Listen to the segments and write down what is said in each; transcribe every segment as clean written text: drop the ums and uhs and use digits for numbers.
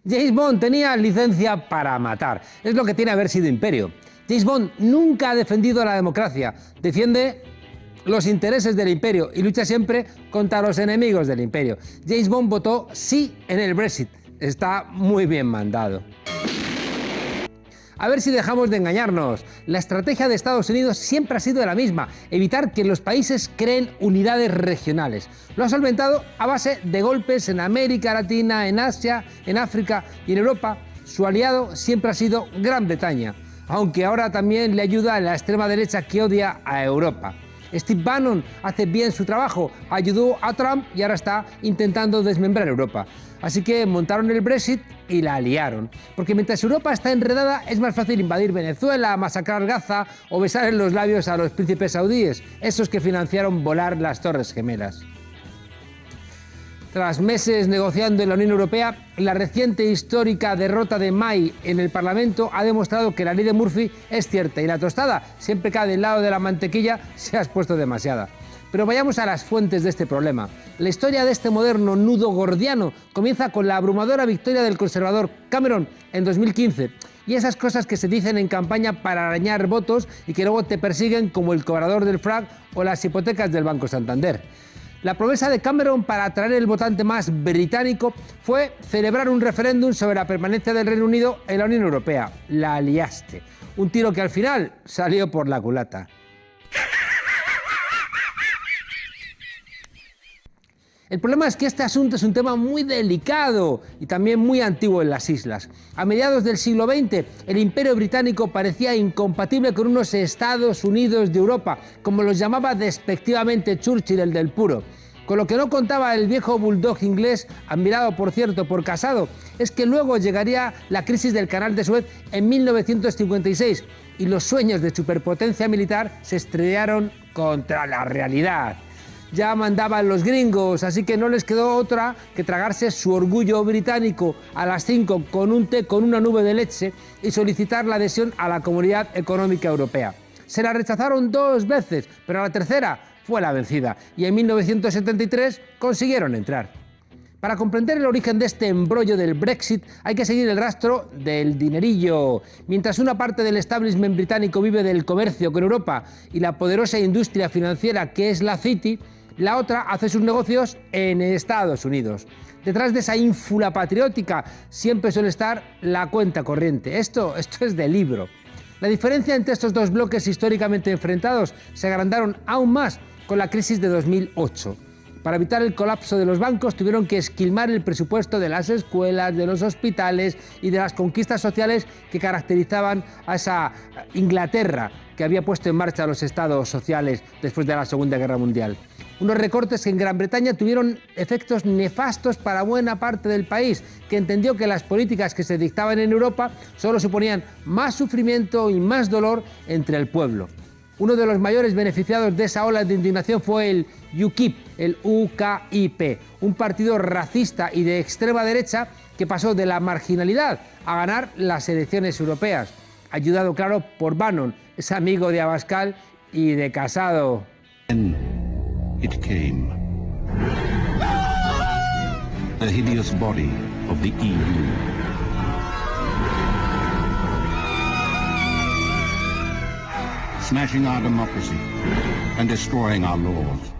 James Bond tenía licencia para matar. Es lo que tiene haber sido Imperio. James Bond nunca ha defendido la democracia. Defiende los intereses del Imperio y lucha siempre contra los enemigos del Imperio. James Bond votó sí en el Brexit. Está muy bien mandado. A ver si dejamos de engañarnos. La estrategia de Estados Unidos siempre ha sido la misma: evitar que los países creen unidades regionales. Lo ha solventado a base de golpes en América Latina, en Asia, en África y en Europa. Su aliado siempre ha sido Gran Bretaña, aunque ahora también le ayuda a la extrema derecha que odia a Europa. Steve Bannon hace bien su trabajo, ayudó a Trump y ahora está intentando desmembrar Europa. Así que montaron el Brexit y la liaron. Porque mientras Europa está enredada, es más fácil invadir Venezuela, masacrar Gaza o besar en los labios a los príncipes saudíes, esos que financiaron volar las Torres Gemelas. Tras meses negociando en la Unión Europea, la reciente histórica derrota de May en el Parlamento ha demostrado que la ley de Murphy es cierta y la tostada siempre cae del lado de la mantequilla si has puesto demasiada. Pero vayamos a las fuentes de este problema. La historia de este moderno nudo gordiano comienza con la abrumadora victoria del conservador Cameron en 2015 y esas cosas que se dicen en campaña para arañar votos y que luego te persiguen, como el cobrador del FRAC o las hipotecas del Banco Santander. La promesa de Cameron para atraer el votante más británico fue celebrar un referéndum sobre la permanencia del Reino Unido en la Unión Europea. La liaste. Un tiro que al final salió por la culata. El problema es que este asunto es un tema muy delicado y también muy antiguo en las islas. A mediados del siglo XX, el Imperio Británico parecía incompatible con unos Estados Unidos de Europa, como los llamaba despectivamente Churchill, el del puro. Con lo que no contaba el viejo bulldog inglés, admirado por cierto por Casado, es que luego llegaría la crisis del Canal de Suez en 1956 y los sueños de superpotencia militar se estrellaron contra la realidad. Ya mandaban los gringos, así que no les quedó otra que tragarse su orgullo británico a las 5 con un té con una nube de leche y solicitar la adhesión a la Comunidad Económica Europea. Se la rechazaron 2 veces, pero a la tercera fue la vencida y en 1973 consiguieron entrar. Para comprender el origen de este embrollo del Brexit hay que seguir el rastro del dinerillo. Mientras una parte del establishment británico vive del comercio con Europa y la poderosa industria financiera que es la City, la otra hace sus negocios en Estados Unidos. Detrás de esa ínfula patriótica siempre suele estar la cuenta corriente. Esto es de libro. La diferencia entre estos dos bloques históricamente enfrentados se agrandaron aún más con la crisis de 2008. Para evitar el colapso de los bancos tuvieron que esquilmar el presupuesto de las escuelas, de los hospitales y de las conquistas sociales que caracterizaban a esa Inglaterra que había puesto en marcha los estados sociales después de la Segunda Guerra Mundial. Unos recortes que en Gran Bretaña tuvieron efectos nefastos para buena parte del país, que entendió que las políticas que se dictaban en Europa solo suponían más sufrimiento y más dolor entre el pueblo. Uno de los mayores beneficiados de esa ola de indignación fue el UKIP, un partido racista y de extrema derecha que pasó de la marginalidad a ganar las elecciones europeas, ayudado, claro, por Bannon, es amigo de Abascal y de Casado. It came. The hideous body of the EU. Smashing our democracy and destroying our laws.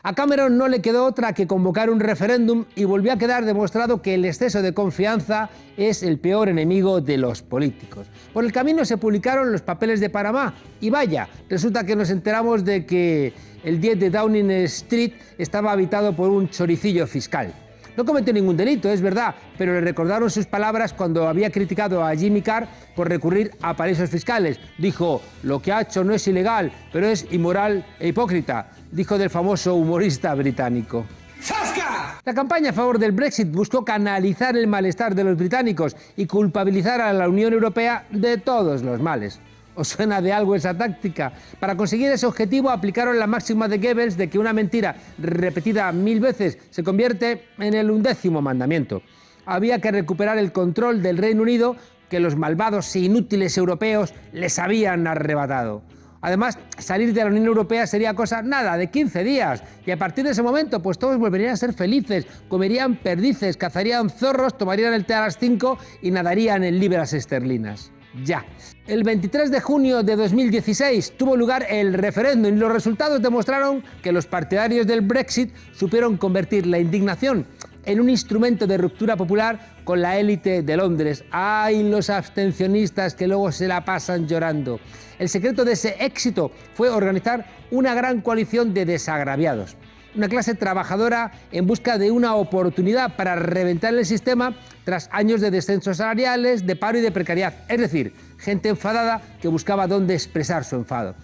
A Cameron no le quedó otra que convocar un referéndum y volvió a quedar demostrado que el exceso de confianza es el peor enemigo de los políticos. Por el camino se publicaron los papeles de Panamá y vaya, resulta que nos enteramos de que el 10 de Downing Street estaba habitado por un choricillo fiscal. No cometió ningún delito, es verdad, pero le recordaron sus palabras cuando había criticado a Jimmy Carr por recurrir a paraísos fiscales. Dijo: lo que ha hecho no es ilegal, pero es inmoral e hipócrita, dijo del famoso humorista británico. ¡Zasca! La campaña a favor del Brexit buscó canalizar el malestar de los británicos y culpabilizar a la Unión Europea de todos los males. ¿Os suena de algo esa táctica? Para conseguir ese objetivo aplicaron la máxima de Goebbels de que una mentira repetida 1000 veces se convierte en el 11º mandamiento. Había que recuperar el control del Reino Unido que los malvados e inútiles europeos les habían arrebatado. Además, salir de la Unión Europea sería cosa, nada, de 15 días. Y a partir de ese momento, pues todos volverían a ser felices, comerían perdices, cazarían zorros, tomarían el té a las 5 y nadarían en libras esterlinas. Ya. El 23 de junio de 2016 tuvo lugar el referéndum y los resultados demostraron que los partidarios del Brexit supieron convertir la indignación en un instrumento de ruptura popular con la élite de Londres. ¡Ay, los abstencionistas que luego se la pasan llorando! El secreto de ese éxito fue organizar una gran coalición de desagraviados. Una clase trabajadora en busca de una oportunidad para reventar el sistema tras años de descensos salariales, de paro y de precariedad. Es decir, gente enfadada que buscaba dónde expresar su enfado.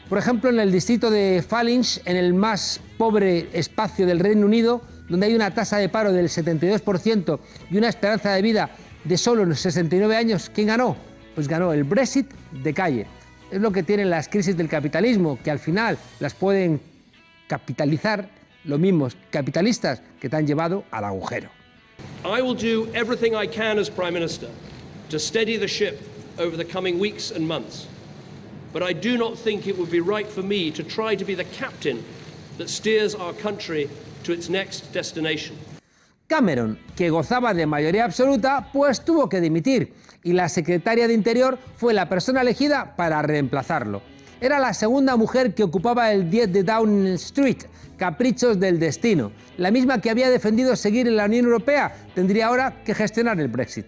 Por ejemplo, en el distrito de Fallinge, en el más pobre espacio del Reino Unido, donde hay una tasa de paro del 72% y una esperanza de vida de solo 69 años, ¿quién ganó? Pues ganó el Brexit de calle. Es lo que tienen las crisis del capitalismo, que al final las pueden capitalizar los mismos capitalistas que te han llevado al agujero. I will do everything I can as Prime Minister to steady the ship over the coming weeks and months. But I do not think it would be right for me to try to be the captain that steers our country to its next destination. Cameron, que gozaba de mayoría absoluta, pues tuvo que dimitir y la secretaria de Interior fue la persona elegida para reemplazarlo. Era la segunda mujer que ocupaba el 10 de Downing Street, caprichos del destino. La misma que había defendido seguir en la Unión Europea tendría ahora que gestionar el Brexit.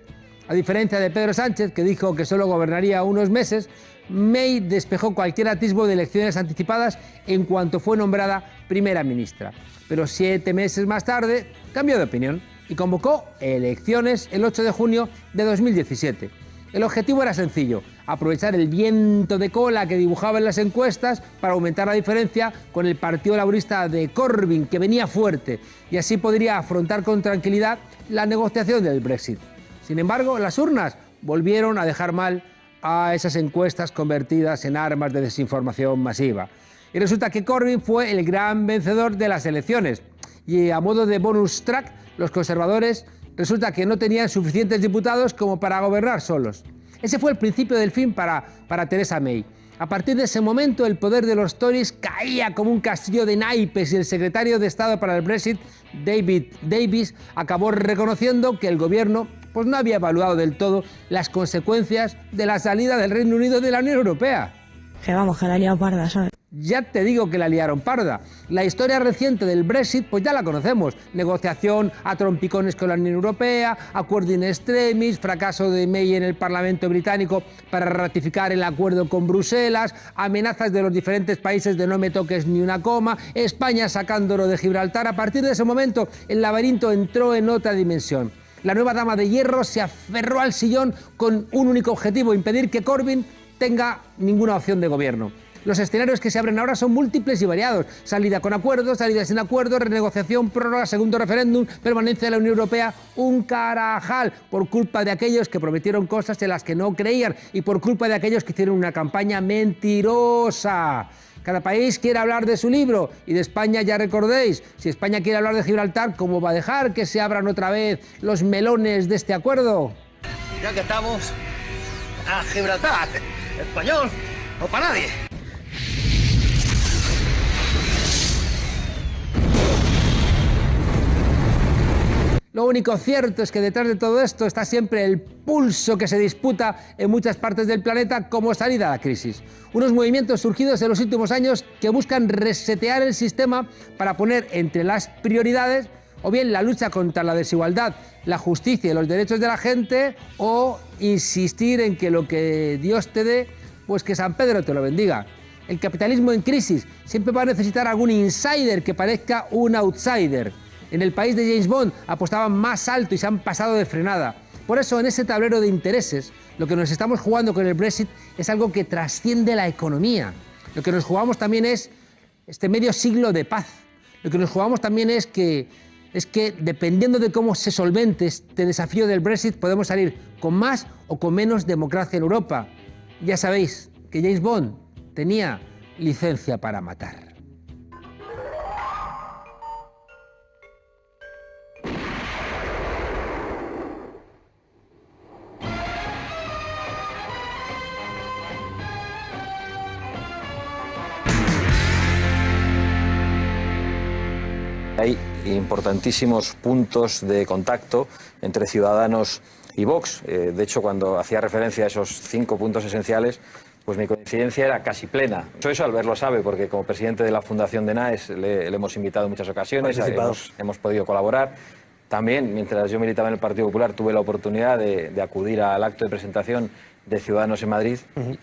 A diferencia de Pedro Sánchez, que dijo que solo gobernaría unos meses, May despejó cualquier atisbo de elecciones anticipadas en cuanto fue nombrada primera ministra. Pero 7 meses más tarde cambió de opinión y convocó elecciones el 8 de junio de 2017. El objetivo era sencillo: aprovechar el viento de cola que dibujaba en las encuestas para aumentar la diferencia con el Partido Laborista de Corbyn, que venía fuerte, y así podría afrontar con tranquilidad la negociación del Brexit. Sin embargo, las urnas volvieron a dejar mal a esas encuestas convertidas en armas de desinformación masiva. Y resulta que Corbyn fue el gran vencedor de las elecciones. Y a modo de bonus track, los conservadores resulta que no tenían suficientes diputados como para gobernar solos. Ese fue el principio del fin para Theresa May. A partir de ese momento, el poder de los Tories caía como un castillo de naipes y el secretario de Estado para el Brexit, David Davis, acabó reconociendo que el gobierno pues no había evaluado del todo las consecuencias de la salida del Reino Unido de la Unión Europea. Que vamos, que la ha liado parda, ¿sabes? Ya te digo que la liaron parda. La historia reciente del Brexit pues ya la conocemos. Negociación a trompicones con la Unión Europea, acuerdo in extremis, fracaso de May en el Parlamento británico para ratificar el acuerdo con Bruselas, amenazas de los diferentes países de no me toques ni una coma, España sacándolo de Gibraltar. A partir de ese momento el laberinto entró en otra dimensión. La nueva dama de hierro se aferró al sillón con un único objetivo: impedir que Corbyn tenga ninguna opción de gobierno. Los escenarios que se abren ahora son múltiples y variados: salida con acuerdo, salida sin acuerdo, renegociación, prórroga, segundo referéndum, permanencia de la Unión Europea. Un carajal por culpa de aquellos que prometieron cosas en las que no creían y por culpa de aquellos que hicieron una campaña mentirosa. Cada país quiere hablar de su libro y de España ya recordéis. Si España quiere hablar de Gibraltar, ¿cómo va a dejar que se abran otra vez los melones de este acuerdo? Ya que estamos, a Gibraltar, español o para nadie. Lo único cierto es que detrás de todo esto está siempre el pulso que se disputa en muchas partes del planeta como salida a la crisis. Unos movimientos surgidos en los últimos años que buscan resetear el sistema para poner entre las prioridades o bien la lucha contra la desigualdad, la justicia y los derechos de la gente, o insistir en que lo que Dios te dé, pues que San Pedro te lo bendiga. El capitalismo en crisis siempre va a necesitar algún insider que parezca un outsider. En el país de James Bond apostaban más alto y se han pasado de frenada. Por eso, en ese tablero de intereses, lo que nos estamos jugando con el Brexit es algo que trasciende la economía. Lo que nos jugamos también es este medio siglo de paz. Lo que nos jugamos también es que dependiendo de cómo se solvente este desafío del Brexit, podemos salir con más o con menos democracia en Europa. Ya sabéis que James Bond tenía licencia para matar. Hay importantísimos puntos de contacto entre Ciudadanos y Vox. De hecho, cuando hacía referencia a esos 5 puntos esenciales, pues mi coincidencia era casi plena. Eso Albert lo sabe, porque como presidente de la Fundación de NAES le hemos invitado en muchas ocasiones, hemos podido colaborar. También, mientras yo militaba en el Partido Popular, tuve la oportunidad de acudir al acto de presentación de Ciudadanos en Madrid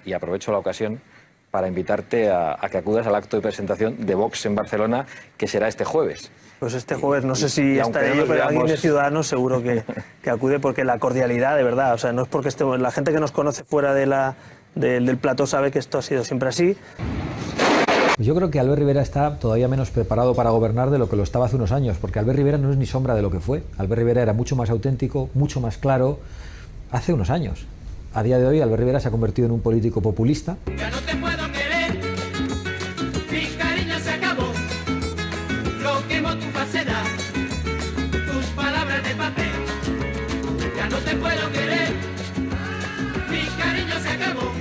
y aprovecho la ocasión para invitarte a que acudas al acto de presentación de Vox en Barcelona, que será este jueves. Pues este jueves, no sé si estaré yo, pero alguien de Ciudadanos seguro que acude, porque la cordialidad, de verdad, o sea, no es porque estemos, la gente que nos conoce fuera del plató sabe que esto ha sido siempre así. Yo creo que Albert Rivera está todavía menos preparado para gobernar de lo que lo estaba hace unos años, porque Albert Rivera no es ni sombra de lo que fue. Albert Rivera era mucho más auténtico, mucho más claro hace unos años. A día de hoy, Albert Rivera se ha convertido en un político populista. Ya no te puedo querer, mi cariño se acabó, lo quemo tu falsedad, tus palabras de papel. Ya no te puedo querer, mi cariño se acabó,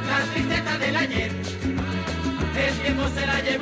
la tristeza del ayer, el tiempo se la llevó.